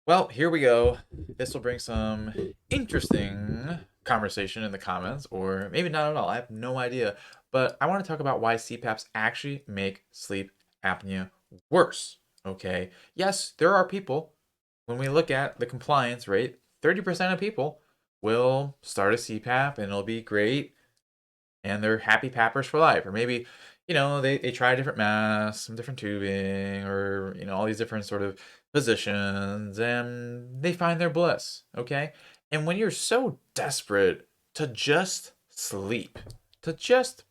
Well, here we go. This will bring some interesting conversation in the comments, or maybe not at all. I have no idea. But I want to talk about why CPAPs actually make sleep apnea worse. Okay. Yes, there are people, when we look at the compliance rate, 30% of people will start a CPAP and it'll be great and they're happy pappers for life. Or maybe, they try different masks, some different tubing, or, all these different sort of positions, and they find their bliss. Okay. And when you're so desperate to just sleep, to just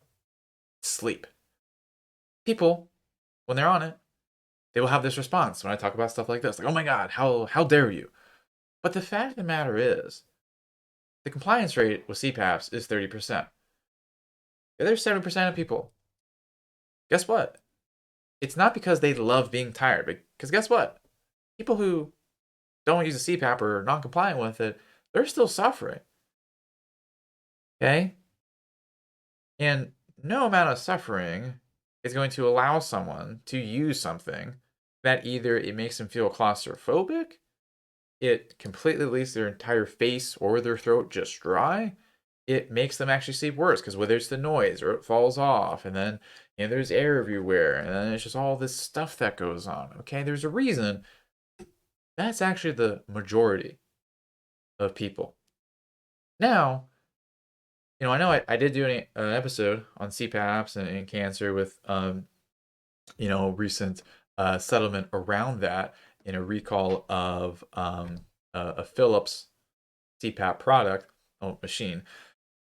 sleep, people, when they're on it, they will have this response when I talk about stuff like this, like, "Oh my God, how dare you?" But the fact of the matter is, the compliance rate with CPAPs is 30%. The other 70% of people, guess what? It's not because they love being tired, because guess what? People who don't use a CPAP or are non-compliant with it, they're still suffering. Okay? And no amount of suffering is going to allow someone to use something that either it makes them feel claustrophobic, it completely leaves their entire face or their throat just dry, it makes them actually sleep worse because whether it's the noise or it falls off, and then there's air everywhere, and then it's just all this stuff that goes on. Okay, there's a reason. That's actually the majority of people. Now, I know I did do an episode on CPAPs and cancer with, recent settlement around that in a recall of a Philips CPAP product, machine.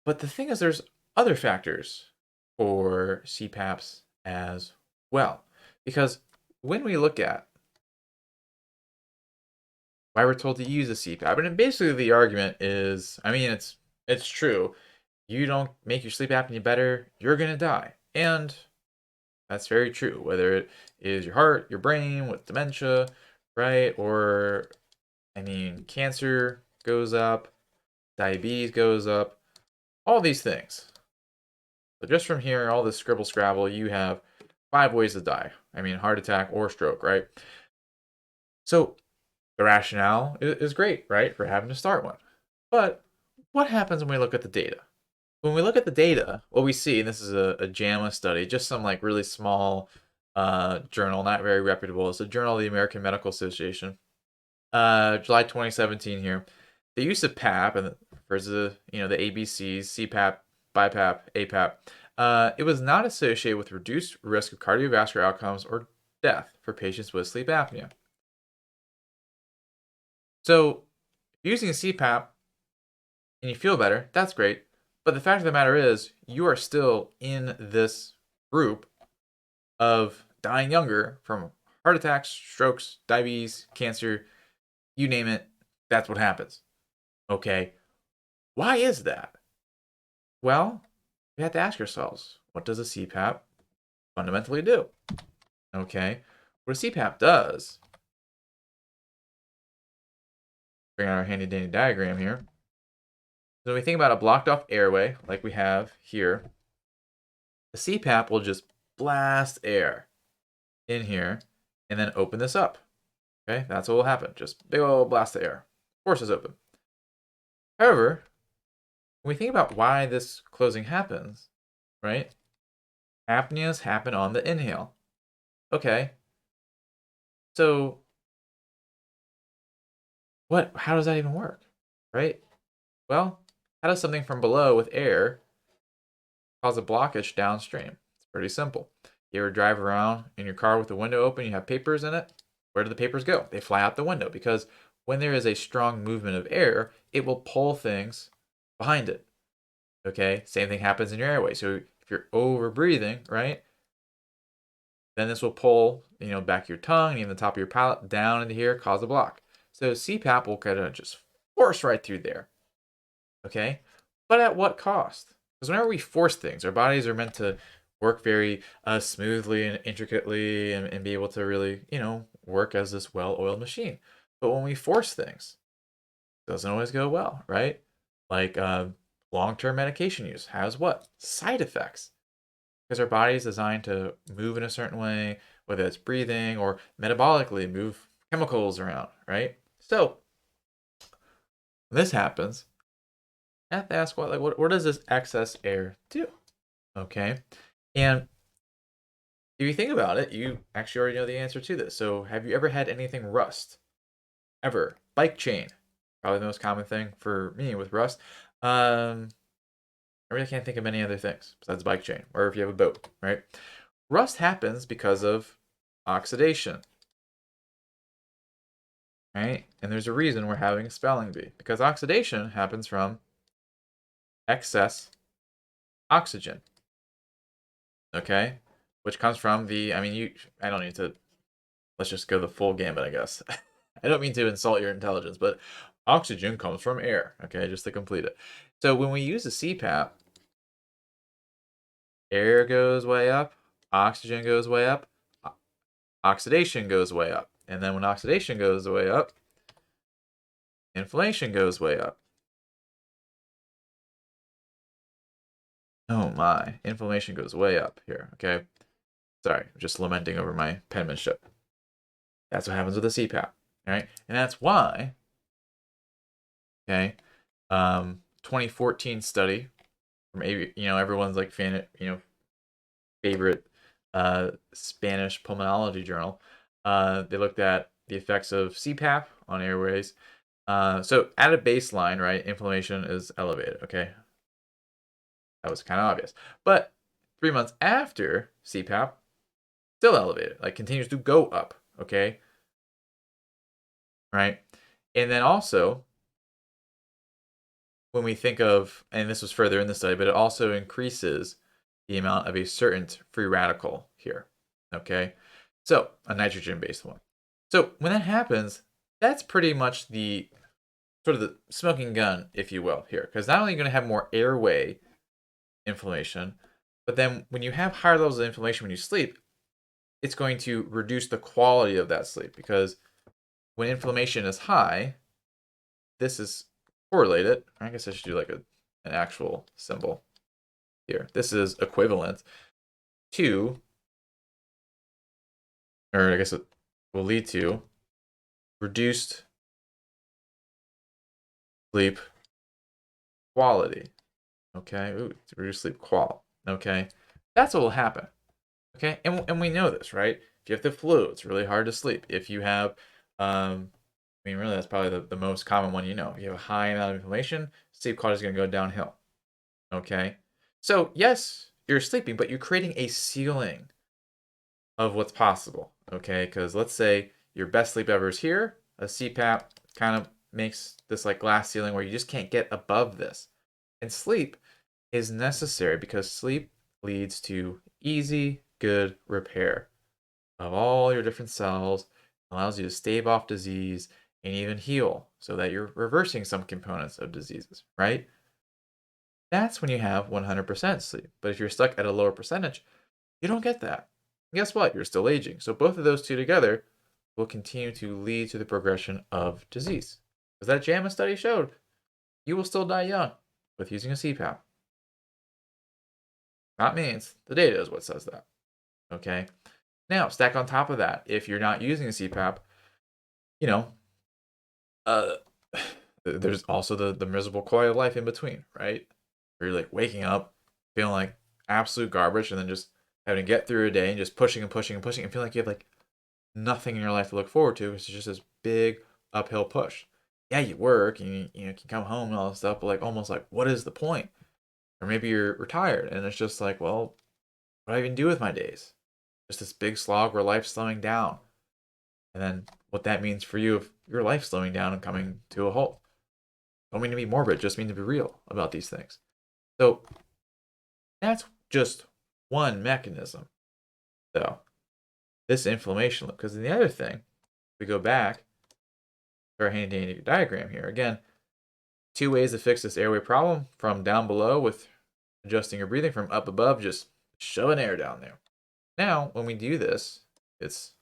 But the thing is, there's other factors for CPAPs as well. Because when we look at why we're told to use a CPAP. And basically the argument is, I mean, it's true. You don't make your sleep apnea better, you're gonna die. And that's very true. Whether it is your heart, your brain with dementia, right? Or I mean, cancer goes up, diabetes goes up, all these things. But just from here, all this scribble scrabble, you have 5 ways to die. I mean, heart attack or stroke, right? So the rationale is great, right, for having to start one. But what happens when we look at the data? When we look at the data, what we see, and this is a JAMA study, just some like really small journal, not very reputable. It's a Journal of the American Medical Association, July 2017 here. The use of PAP and versus the ABCs, CPAP, BiPAP, APAP, it was not associated with reduced risk of cardiovascular outcomes or death for patients with sleep apnea. So using a CPAP and you feel better, that's great. But the fact of the matter is, you are still in this group of dying younger from heart attacks, strokes, diabetes, cancer, you name it, that's what happens. Okay. Why is that? Well, we have to ask ourselves, what does a CPAP fundamentally do? Okay. What a CPAP does, bring out our handy dandy diagram here. So when we think about a blocked off airway, like we have here, the CPAP will just blast air in here and then open this up. Okay, that's what will happen. Just big old blast of air. Forces open. However, when we think about why this closing happens, right? Apneas happen on the inhale. Okay, so how does that even work? Right? Well, how does something from below with air cause a blockage downstream? It's pretty simple. You ever drive around in your car with the window open, you have papers in it? Where do the papers go? They fly out the window because when there is a strong movement of air, it will pull things behind it. Okay, same thing happens in your airway. So if you're over breathing, right, then this will pull, back your tongue, even the top of your palate down into here, cause a block. So CPAP will kind of just force right through there. Okay, but at what cost? Because whenever we force things, our bodies are meant to work very smoothly and intricately and be able to really, work as this well-oiled machine. But when we force things, it doesn't always go well, right? Like long-term medication use has what? Side effects. Because our body is designed to move in a certain way, whether it's breathing or metabolically move chemicals around, right? So when this happens, I have to ask what does this excess air do? Okay. And if you think about it, you actually already know the answer to this. So have you ever had anything rust? Ever? Bike chain. Probably the most common thing for me with rust. I really can't think of many other things besides bike chain, or if you have a boat, right? Rust happens because of oxidation, right? And there's a reason we're having a spelling bee, because oxidation happens from excess oxygen, okay? Which comes from I don't need to, let's just go the full gambit, I guess. I don't mean to insult your intelligence, but oxygen comes from air, okay, just to complete it. So when we use a CPAP, air goes way up, oxygen goes way up, oxidation goes way up. And then when oxidation goes way up, inflammation goes way up. Oh my, inflammation goes way up here, okay? Sorry, I'm just lamenting over my penmanship. That's what happens with a CPAP, right? And that's why, okay, 2014 study from, everyone's like favorite Spanish pulmonology journal. They looked at the effects of CPAP on airways. So at a baseline, right, inflammation is elevated, okay? That was kind of obvious. But 3 months after CPAP, still elevated, like continues to go up, okay? Right? And then also, when we think of, and this was further in the study, but it also increases the amount of a certain free radical here, okay? So, a nitrogen-based one. So, when that happens, that's pretty much the sort of the smoking gun, if you will, here. Because not only are you going to have more airway inflammation, but then when you have higher levels of inflammation when you sleep, it's going to reduce the quality of that sleep, because when inflammation is high, this is correlated. I guess I should do like an actual symbol here. This is equivalent to, or I guess it will lead to reduced sleep quality. Okay, ooh, reduced sleep qual. Okay, that's what will happen. Okay, and we know this, right? If you have the flu, it's really hard to sleep. If you have, really, that's probably the most common one you know. If you have a high amount of inflammation, sleep quality is going to go downhill. Okay, so yes, you're sleeping, but you're creating a ceiling of what's possible. Okay, because let's say your best sleep ever is here, a CPAP kind of makes this like glass ceiling where you just can't get above this. And sleep is necessary because sleep leads to easy, good repair of all your different cells, allows you to stave off disease and even heal so that you're reversing some components of diseases, right? That's when you have 100% sleep. But if you're stuck at a lower percentage, you don't get that. And guess what? You're still aging. So both of those two together will continue to lead to the progression of disease. As that JAMA study showed, you will still die young with using a CPAP. Not me, it's the data is what says that. Okay. Now, stack on top of that, if you're not using a CPAP, you know, uh, there's also the miserable quality of life in between, right? Where you're like waking up, feeling like absolute garbage, and then just having to get through a day and just pushing and pushing and pushing, and feeling like you have like nothing in your life to look forward to. It's just this big uphill push. Yeah, you work and you can come home and all this stuff, but like almost like what is the point? Or maybe you're retired and it's just like, well, what do I even do with my days? Just this big slog where life's slowing down. And then what that means for you if your life's slowing down and coming to a halt. Don't mean to be morbid, just mean to be real about these things. So that's just one mechanism, though. This inflammation loop. Because the other thing, we go back to our handy dandy diagram here. Again, two ways to fix this airway problem: from down below with adjusting your breathing, from up above, just shoving air down there. Now, when we do this, it's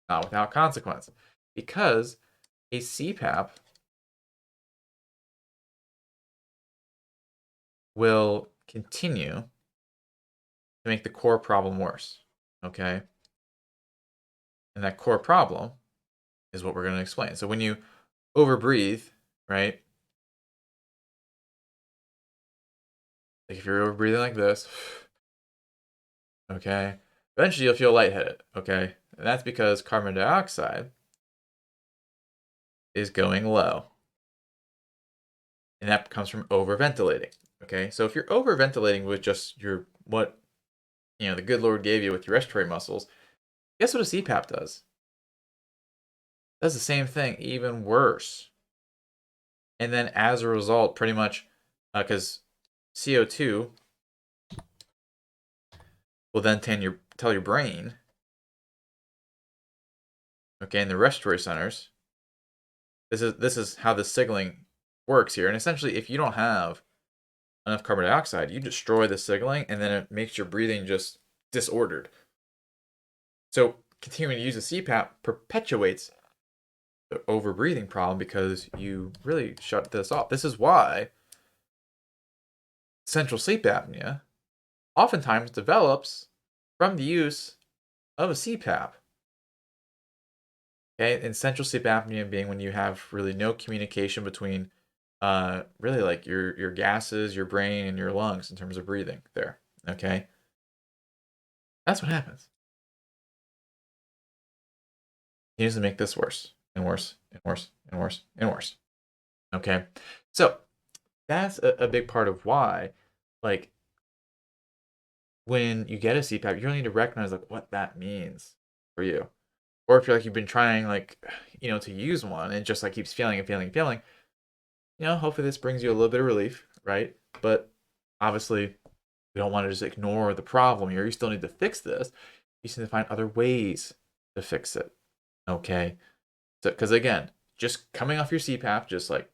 not without consequence, because a CPAP will continue to make the core problem worse. Okay? And that core problem is what we're going to explain. So when you overbreathe, right? Like if you're overbreathing like this, okay, eventually you'll feel lightheaded, okay? And that's because carbon dioxide is going low. And that comes from overventilating, okay? So if you're overventilating with just your, what, the good Lord gave you with your respiratory muscles, guess what a CPAP does? It does the same thing, even worse. And then as a result, pretty much, because CO2 will then tell your brain, okay, in the respiratory centers, this is how the signaling works here. And essentially, if you don't have enough carbon dioxide, you destroy the signaling, and then it makes your breathing just disordered. So continuing to use a CPAP perpetuates the overbreathing problem because you really shut this off. This is why central sleep apnea oftentimes develops from the use of a CPAP. Okay, and central sleep apnea being when you have really no communication between really like your gases, your brain, and your lungs in terms of breathing there. Okay, that's what happens. He needs to make this worse and worse and worse and worse and worse. Okay, so that's a big part of why, like, when you get a CPAP, you really need to recognize like what that means for you. Or if you're like you've been trying like to use one and it just like keeps failing and failing and failing, hopefully this brings you a little bit of relief, right? But obviously we don't want to just ignore the problem here. You still need to fix this. You just need to find other ways to fix it. Okay. So because again, just coming off your CPAP, just like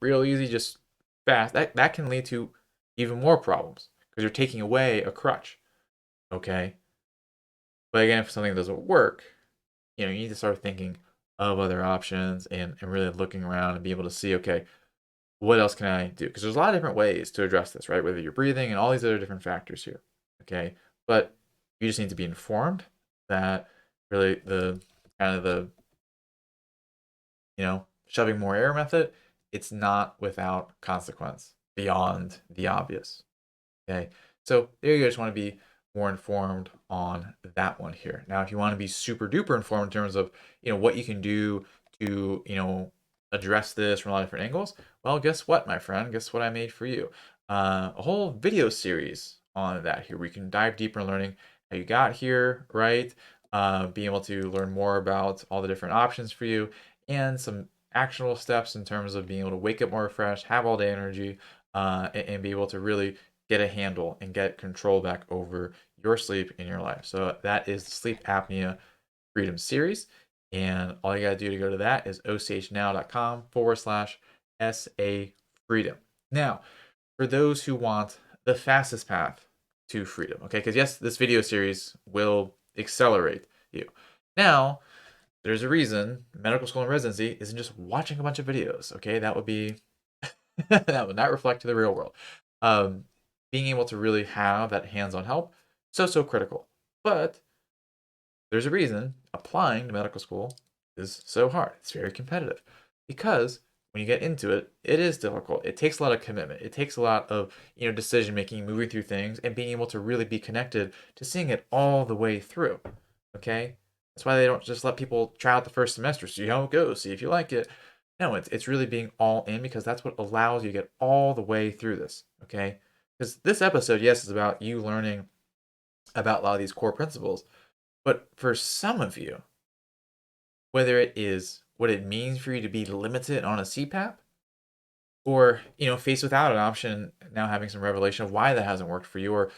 real easy, just fast, that can lead to even more problems because you're taking away a crutch. Okay. But again, if something doesn't work, you need to start thinking of other options and really looking around and be able to see, okay, what else can I do? Because there's a lot of different ways to address this, right? Whether you're breathing and all these other different factors here. Okay. But you just need to be informed that really the kind of the, shoving more air method, it's not without consequence beyond the obvious. Okay. So there you go. Just want to be more informed on that one here. Now, if you want to be super duper informed in terms of, what you can do to, address this from a lot of different angles, well, guess what, my friend? Guess what I made for you? A whole video series on that here. We can dive deeper in learning how you got here, right? Being able to learn more about all the different options for you and some actionable steps in terms of being able to wake up more refreshed, have all day energy, and be able to really get a handle and get control back over your sleep in your life. So that is the Sleep Apnea Freedom Series. And all you got to do to go to that is ochnow.com/SA freedom. Now, for those who want the fastest path to freedom, okay, because yes, this video series will accelerate you. Now, there's a reason medical school and residency isn't just watching a bunch of videos, okay? That would be that would not reflect to the real world. Um, Being able to really have that hands-on help, so critical. But there's a reason applying to medical school is so hard. It's very competitive because when you get into it, it is difficult. It takes a lot of commitment. It takes a lot of decision making, moving through things, and being able to really be connected to seeing it all the way through. Okay, that's why they don't just let people try out the first semester, see how it goes, see if you like it. No, it's really being all in because that's what allows you to get all the way through this. Okay, because this episode, yes, is about you learning about a lot of these core principles, but for some of you, whether it is what it means for you to be limited on a CPAP, or faced without an option, now having some revelation of why that hasn't worked for you, or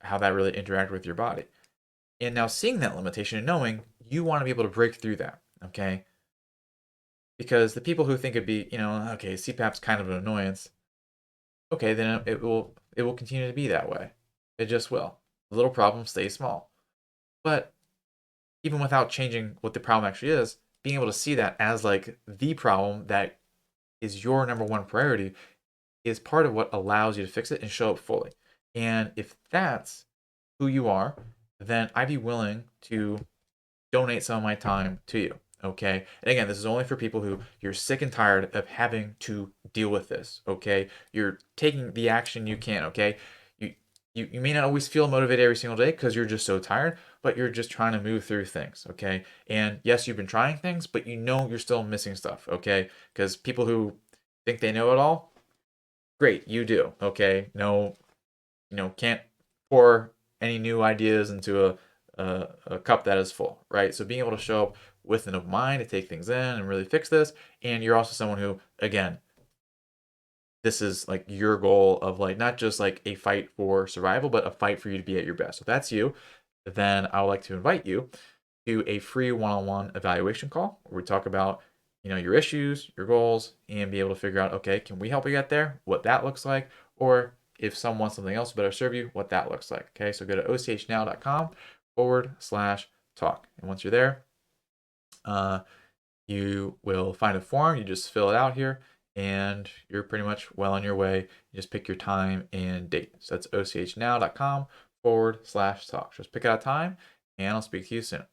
how that really interacted with your body, and now seeing that limitation and knowing you want to be able to break through that, okay? Because the people who think it'd be, okay, CPAP's kind of an annoyance, okay, then it will continue to be that way. It just will. The little problem stays small. But even without changing what the problem actually is, being able to see that as like the problem that is your number one priority is part of what allows you to fix it and show up fully. And if that's who you are, then I'd be willing to donate some of my time to you. Okay. And again, this is only for people who you're sick and tired of having to deal with this. Okay. You're taking the action you can. Okay. You you may not always feel motivated every single day because you're just so tired, but you're just trying to move through things. Okay. And yes, you've been trying things, but you know you're still missing stuff. Okay. Because people who think they know it all, great, you do. Okay. No, can't pour any new ideas into a cup that is full, right? So being able to show up with an open mind to take things in and really fix this, and you're also someone who, again, this is like your goal of like not just like a fight for survival, but a fight for you to be at your best. So if that's you, then I would like to invite you to a free one-on-one evaluation call where we talk about your issues, your goals, and be able to figure out, okay, can we help you get there, what that looks like, or if someone wants something else to better serve you, what that looks like. Okay, so go to ochnow.com/talk, and once you're there, uh, you will find a form. You just fill it out here, and you're pretty much well on your way. You just pick your time and date. So that's ochnow.com/talk. Just pick out a time, and I'll speak to you soon.